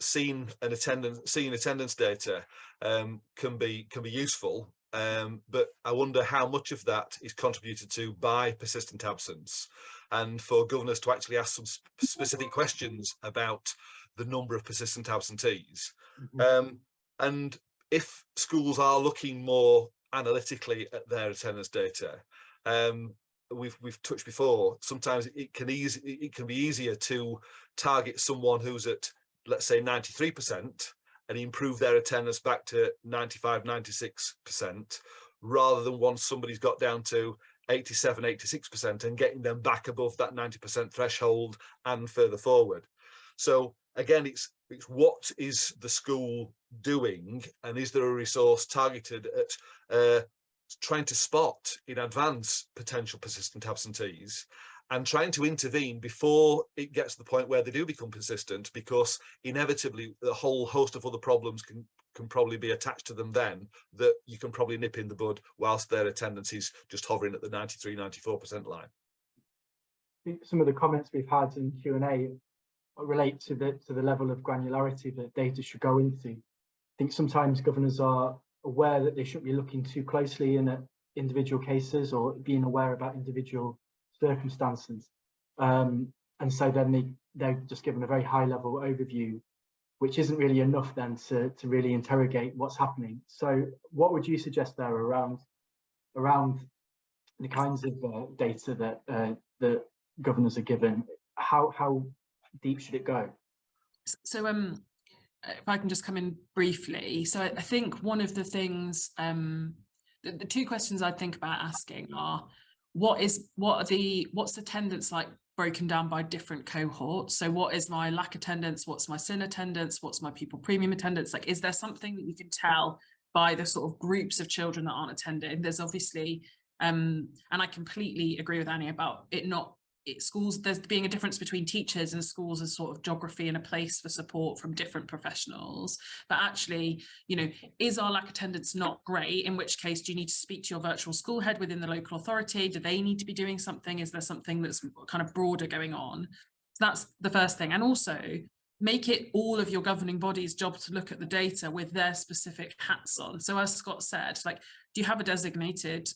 seeing attendance data can be useful, but I wonder how much of that is contributed to by persistent absence, and for governors to actually ask some specific questions about the number of persistent absentees. And if schools are looking more analytically at their attendance data, we've touched before, sometimes it can be easier to target someone who's at, let's say, 93% and improve their attendance back to 95, 96%, rather than once somebody's got down to 87, 86% and getting them back above that 90% threshold and further forward. So again, it's what is the school doing, and is there a resource targeted at trying to spot in advance potential persistent absentees and trying to intervene before it gets to the point where they do become persistent, because inevitably the whole host of other problems can probably be attached to them then, that you can probably nip in the bud whilst their attendance is just hovering at the 93, 94% line. I think some of the comments we've had in Q&A relate to the level of granularity that data should go into. I think sometimes governors are aware that they shouldn't be looking too closely in at individual cases or being aware about individual circumstances, and so then they're just given a very high level overview, which isn't really enough then to really interrogate what's happening. So what would you suggest there around the kinds of data that governors are given? How deep should it go? So if I can just come in briefly. So I think one of the things, the two questions I think about asking are, what's attendance like broken down by different cohorts? So what is my lack attendance? What's my sin attendance? What's my pupil premium attendance? Like, is there something that you can tell by the sort of groups of children that aren't attending? There's obviously, and I completely agree with Annie about schools, there's being a difference between teachers and schools as sort of geography and a place for support from different professionals. But actually, is our lack attendance not great? In which case, do you need to speak to your virtual school head within the local authority? Do they need to be doing something? Is there something that's kind of broader going on? So that's the first thing. And also make it all of your governing body's job to look at the data with their specific hats on. So as Scott said, like, do you have a designated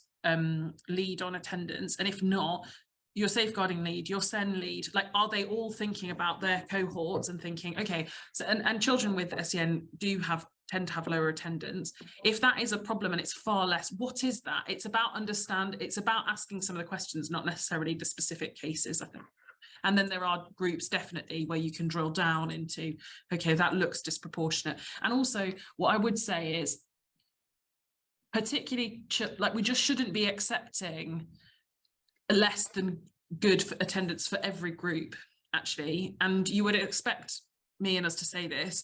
lead on attendance? And if not, your safeguarding lead, your SEN lead, like, are they all thinking about their cohorts and thinking, okay, so and children with SEN tend to have lower attendance. If that is a problem and it's far less, what is that? It's about asking some of the questions, not necessarily the specific cases, I think. And then there are groups definitely where you can drill down into, okay, that looks disproportionate. And also what I would say is, particularly, like, we just shouldn't be accepting less than good for attendance for every group, actually. And you would expect me and us to say this.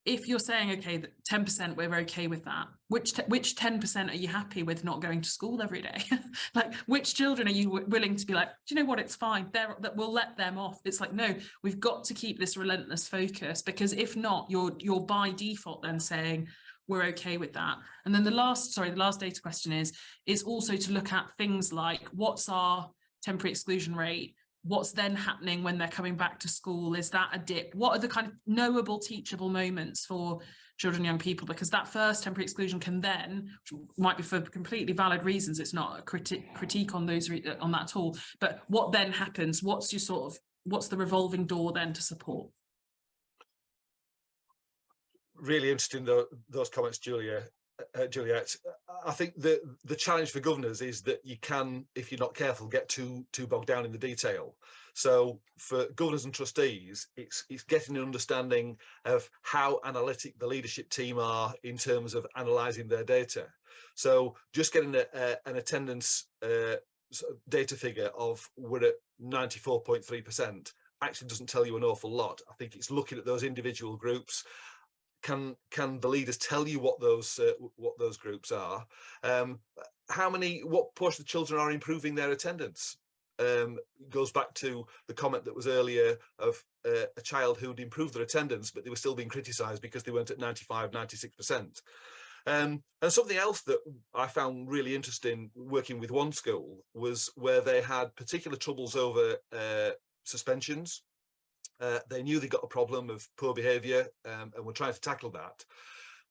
If you're saying, okay, 10%, we're okay with that, which 10% are you happy with not going to school every day? Like, which children are you willing to be like, do you know what, it's fine, that we'll let them off? It's like, no, we've got to keep this relentless focus, because if not, you're by default then saying we're okay with that. And then the last data question is also to look at things like, what's our temporary exclusion rate? What's then happening when they're coming back to school? Is that a dip? What are the kind of knowable, teachable moments for children and young people? Because that first temporary exclusion can then, which might be for completely valid reasons, it's not a critique on on that at all, but what then happens? What's the revolving door then to support? Really interesting, those comments, Juliet. I think the challenge for governors is that you can, if you're not careful, get too bogged down in the detail. So for governors and trustees, it's getting an understanding of how analytic the leadership team are in terms of analysing their data. So just getting an attendance data figure of we're at 94.3% actually doesn't tell you an awful lot. I think it's looking at those individual groups. Can the leaders tell you what those groups are? What portion of children are improving their attendance? It goes back to the comment that was earlier of a child who'd improved their attendance, but they were still being criticised because they weren't at 95, 96%. And something else that I found really interesting working with one school was where they had particular troubles over suspensions. They knew they got a problem of poor behaviour and were trying to tackle that.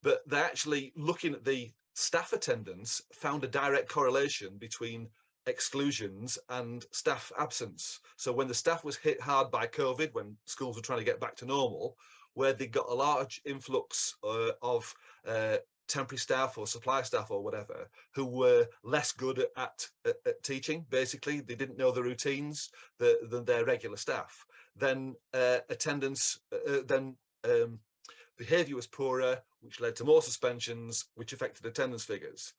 But they actually, looking at the staff attendance, found a direct correlation between exclusions and staff absence. So when the staff was hit hard by COVID, when schools were trying to get back to normal, where they got a large influx of temporary staff or supply staff or whatever, who were less good at teaching, basically, they didn't know the routines than their regular staff, then attendance, behaviour was poorer, which led to more suspensions, which affected attendance figures.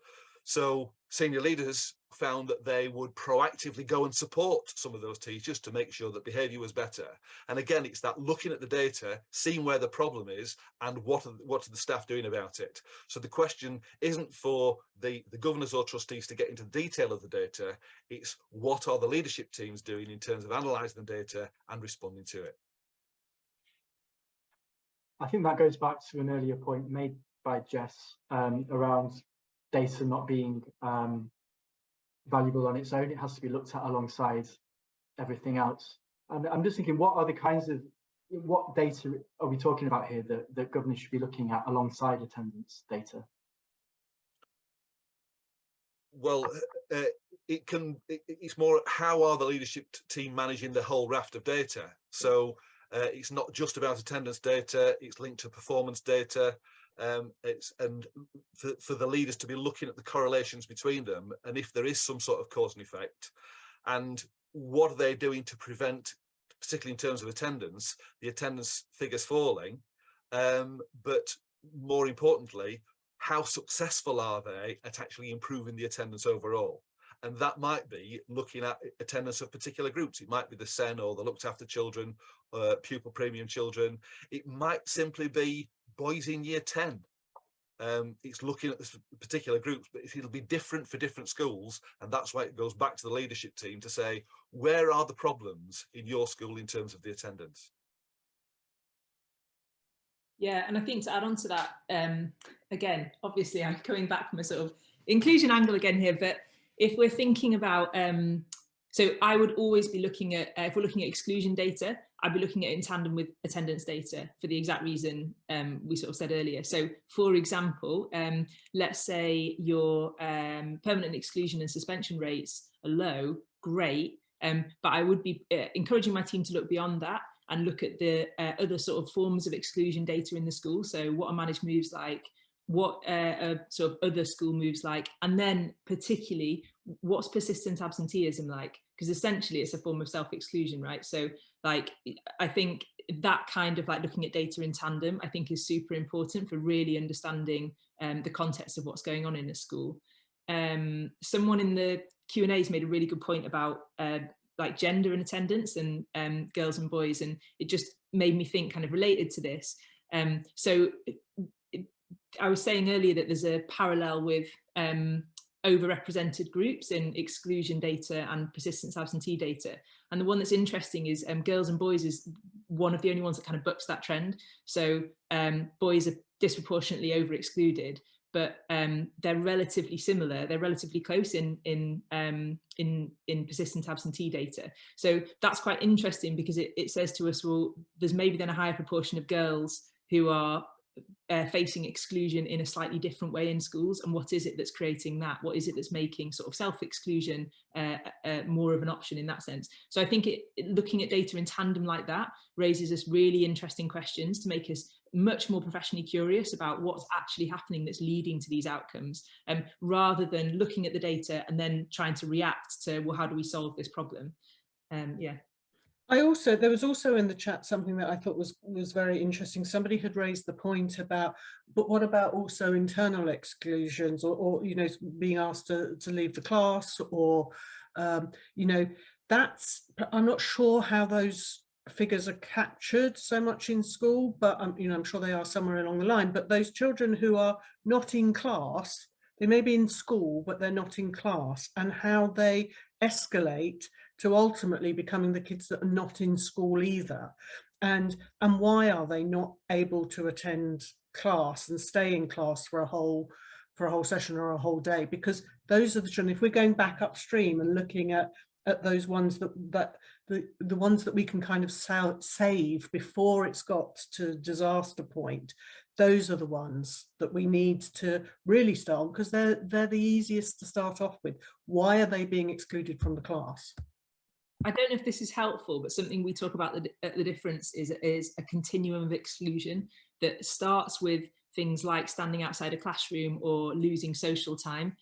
So senior leaders found that they would proactively go and support some of those teachers to make sure that behaviour was better. And again, it's that looking at the data, seeing where the problem is and what are the staff doing about it. So the question isn't for the governors or trustees to get into the detail of the data, it's what are the leadership teams doing in terms of analysing the data and responding to it. I think that goes back to an earlier point made by Jess around data not being valuable on its own. It has to be looked at alongside everything else. And I'm just thinking, what are the kinds of, what data are we talking about here that governors should be looking at alongside attendance data? Well, it's more how are the leadership team managing the whole raft of data. So it's not just about attendance data, it's linked to performance data. And for the leaders to be looking at the correlations between them, and if there is some sort of cause and effect, and what are they doing to prevent, particularly in terms of attendance, the attendance figures falling, but more importantly, how successful are they at actually improving the attendance overall? And that might be looking at attendance of particular groups. It might be the SEN or the looked after children, pupil premium children. It might simply be boys in year 10. It's looking at this particular groups, but it'll be different for different schools. And that's why it goes back to the leadership team to say, where are the problems in your school in terms of the attendance? Yeah, and I think to add on to that, again, obviously I'm going back from a sort of inclusion angle again here, but if we're thinking about, so I would always be looking at, if we're looking at exclusion data, I'd be looking at it in tandem with attendance data for the exact reason we sort of said earlier. So for example, let's say your permanent exclusion and suspension rates are low, great, but I would be encouraging my team to look beyond that and look at the other sort of forms of exclusion data in the school. So what are managed moves like, what sort of other school moves like, and then particularly what's persistent absenteeism like, because essentially it's a form of self-exclusion, right? So like, I think that kind of like looking at data in tandem, I think is super important for really understanding the context of what's going on in a school. Someone in the Q&As made a really good point about like gender and attendance and girls and boys, and it just made me think kind of related to this. So I was saying earlier that there's a parallel with overrepresented groups in exclusion data and persistence absentee data. And the one that's interesting is girls and boys is one of the only ones that kind of bucks that trend. So boys are disproportionately over excluded, but they're relatively similar. They're relatively close in persistent absentee data. So that's quite interesting because it says to us, well, there's maybe then a higher proportion of girls who are facing exclusion in a slightly different way in schools, and what is it that's creating that? What is it that's making sort of self-exclusion more of an option in that sense? So I think looking at data in tandem like that raises us really interesting questions to make us much more professionally curious about what's actually happening that's leading to these outcomes, rather than looking at the data and then trying to react to, well, how do we solve this problem? Yeah. There was also in the chat something that I thought was very interesting. Somebody had raised the point about, but what about also internal exclusions or you know, being asked to leave the class, or you know, I'm not sure how those figures are captured so much in school, but you know, I'm sure they are somewhere along the line. But those children who are not in class, they may be in school, but they're not in class, and how they escalate to ultimately becoming the kids that are not in school either, and why are they not able to attend class and stay in class for a whole for a whole session or a whole day, because those are the children. If we're going back upstream and looking at those ones the ones that we can kind of save before it's got to disaster point, those are the ones that we need to really start, because they're the easiest to start off with. Why are they being excluded from the class? I don't know if this is helpful, but something we talk about the difference is a continuum of exclusion that starts with things like standing outside a classroom or losing social time,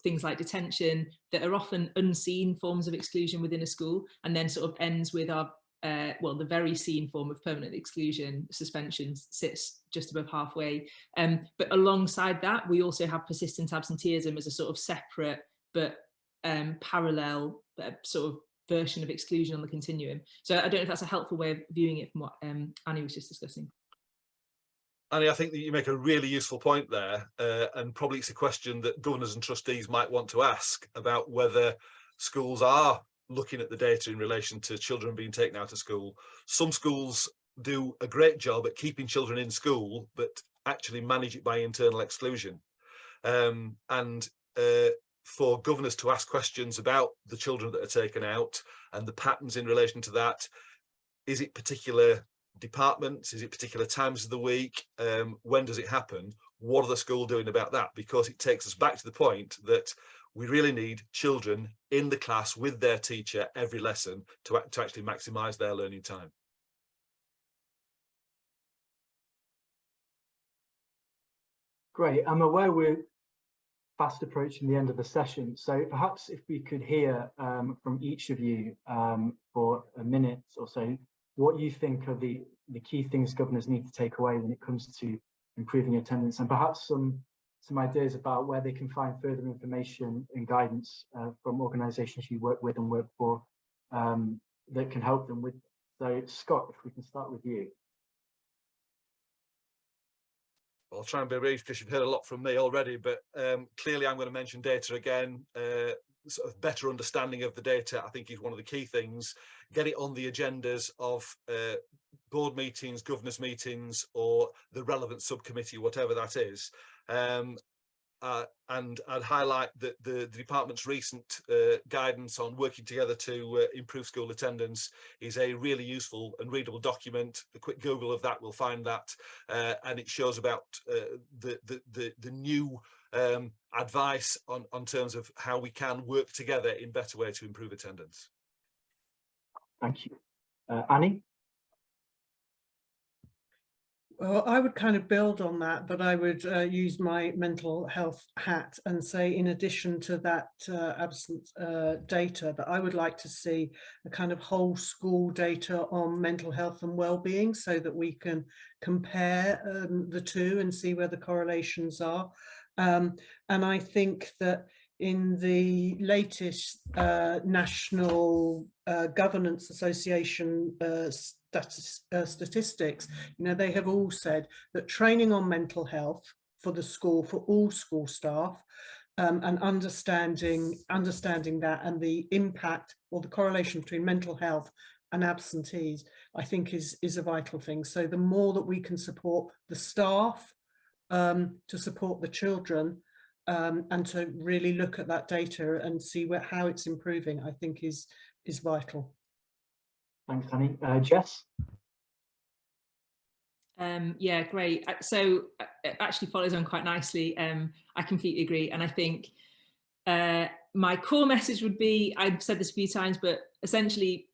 things like detention, that are often unseen forms of exclusion within a school, and then sort of ends with our the very seen form of permanent exclusion. Suspension sits just above halfway. But alongside that, we also have persistent absenteeism as a sort of separate but parallel sort of version of exclusion on the continuum. So I don't know if that's a helpful way of viewing it from what Annie was just discussing. Annie, I think that you make a really useful point there, and probably it's a question that governors and trustees might want to ask about whether schools are looking at the data in relation to children being taken out of school. Some schools do a great job at keeping children in school, but actually manage it by internal exclusion. For governors to ask questions about the children that are taken out and the patterns in relation to that. Is it particular departments? Is it particular times of the week? When does it happen? What are the school doing about that? Because it takes us back to the point that we really need children in the class with their teacher every lesson to actually maximise their learning time. Great. I'm aware we're fast approaching the end of the session, so perhaps if we could hear from each of you for a minute or so what you think are the key things governors need to take away when it comes to improving attendance, and perhaps some ideas about where they can find further information and guidance from organisations you work with and work for that can help them with. So Scott, if we can start with you. I'll try and be brief because you've heard a lot from me already, but clearly I'm going to mention data again. Sort of better understanding of the data, I think, is one of the key things. Get it on the agendas of board meetings, governors' meetings, or the relevant subcommittee, whatever that is. And I'd highlight that the department's recent guidance on working together to improve school attendance is a really useful and readable document. A quick Google of that will find that, and it shows about the new advice on terms of how we can work together in better way to improve attendance. Thank you. Annie? Well, I would kind of build on that, but I would use my mental health hat and say, in addition to that absent data, that I would like to see a kind of whole school data on mental health and well-being, so that we can compare the two and see where the correlations are. And I think that in the latest National Governance Association statistics, you know, they have all said that training on mental health for the school, for all school staff, and understanding that and the impact or the correlation between mental health and absentees, I think is a vital thing. So the more that we can support the staff to support the children, and to really look at that data and see how it's improving, I think is vital. Thanks, Annie. Jess? Yeah, great. So it actually follows on quite nicely. I completely agree. And I think my core message would be, I've said this a few times, but essentially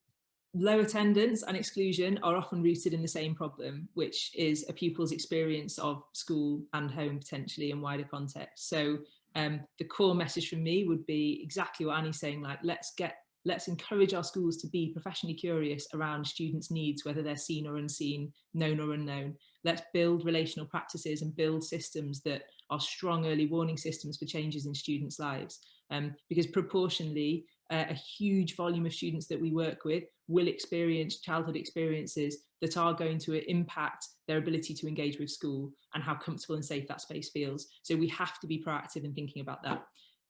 low attendance and exclusion are often rooted in the same problem, which is a pupil's experience of school and home potentially in wider context. So the core message from me would be exactly what Annie's saying, like let's encourage our schools to be professionally curious around students' needs, whether they're seen or unseen, known or unknown. Let's build relational practices and build systems that are strong early warning systems for changes in students' lives. Because proportionally, a huge volume of students that we work with will experience childhood experiences that are going to impact their ability to engage with school and how comfortable and safe that space feels. So we have to be proactive in thinking about that.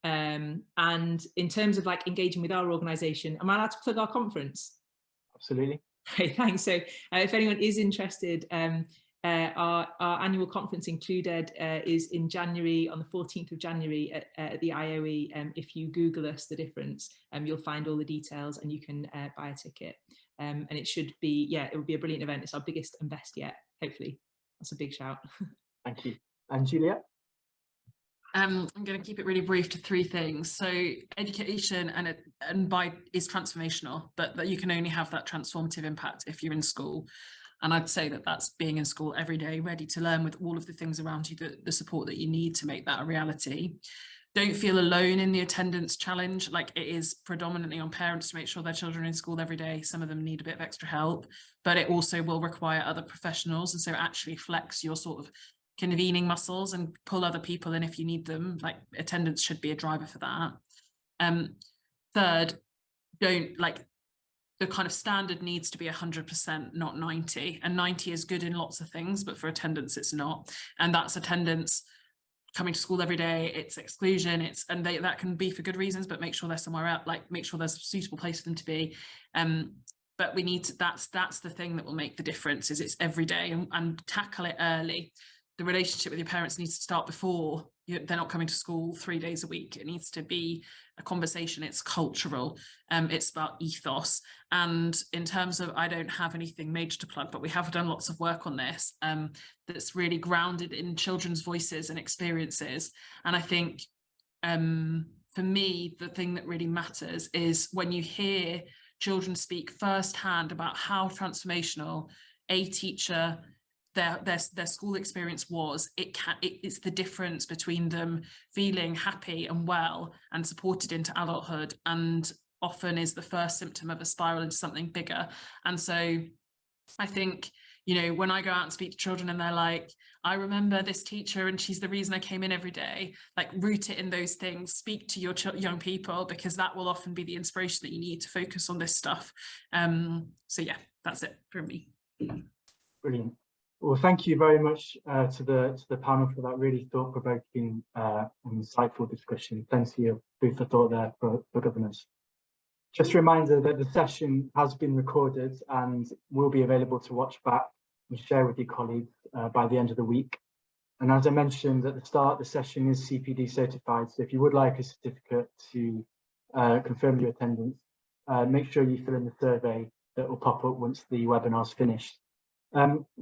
And in terms of like engaging with our organisation, am I allowed to plug our conference? Absolutely. Great, thanks. So if anyone is interested, our annual conference included is in January, on the 14th of January at the IOE. If you Google us, The Difference, you'll find all the details and you can buy a ticket. And it should be, yeah, it will be a brilliant event. It's our biggest and best yet, hopefully. That's a big shout. Thank you. And Juliet? I'm going to keep it really brief to 3 things. So education is transformational, but that you can only have that transformative impact if you're in school. And I'd say that that's being in school every day, ready to learn with all of the things around you, the support that you need to make that a reality. Don't feel alone in the attendance challenge. Like, it is predominantly on parents to make sure their children are in school every day. Some of them need a bit of extra help, but it also will require other professionals. And so actually flex your sort of convening muscles and pull other people in if you need them. Like, attendance should be a driver for that. Third, the kind of standard needs to be 100%, not 90. And 90 is good in lots of things, but for attendance, it's not. And that's attendance coming to school every day, it's exclusion, that can be for good reasons, but make sure they're somewhere else, like make sure there's a suitable place for them to be. But we need to, that's the thing that will make the difference, is it's every day, and tackle it early. The relationship with your parents needs to start before they're not coming to school 3 days a week. It needs to be a conversation. It's cultural. It's about ethos. And in terms of, I don't have anything major to plug, but we have done lots of work on this that's really grounded in children's voices and experiences. And I think for me, the thing that really matters is when you hear children speak firsthand about how transformational a teacher, their school experience was, it's the difference between them feeling happy and well and supported into adulthood, and often is the first symptom of a spiral into something bigger. And so I think, you know, when I go out and speak to children and they're like, I remember this teacher and she's the reason I came in every day, like, root it in those things, speak to your young people, because that will often be the inspiration that you need to focus on this stuff. So yeah, that's it from me. Brilliant. Well, thank you very much to the panel for that really thought-provoking and insightful discussion. Thanks for your food for thought there for governors. Just a reminder that the session has been recorded and will be available to watch back and share with your colleagues by the end of the week. And as I mentioned at the start, the session is CPD certified. So if you would like a certificate to confirm your attendance, make sure you fill in the survey that will pop up once the webinar's finished.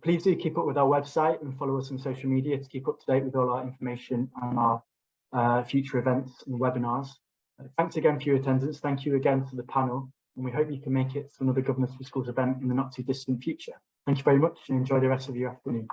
Please do keep up with our website and follow us on social media to keep up to date with all our information and our future events and webinars. Thanks again for your attendance. Thank you again to the panel, and we hope you can make it to another Governors for Schools event in the not too distant future. Thank you very much, and enjoy the rest of your afternoon.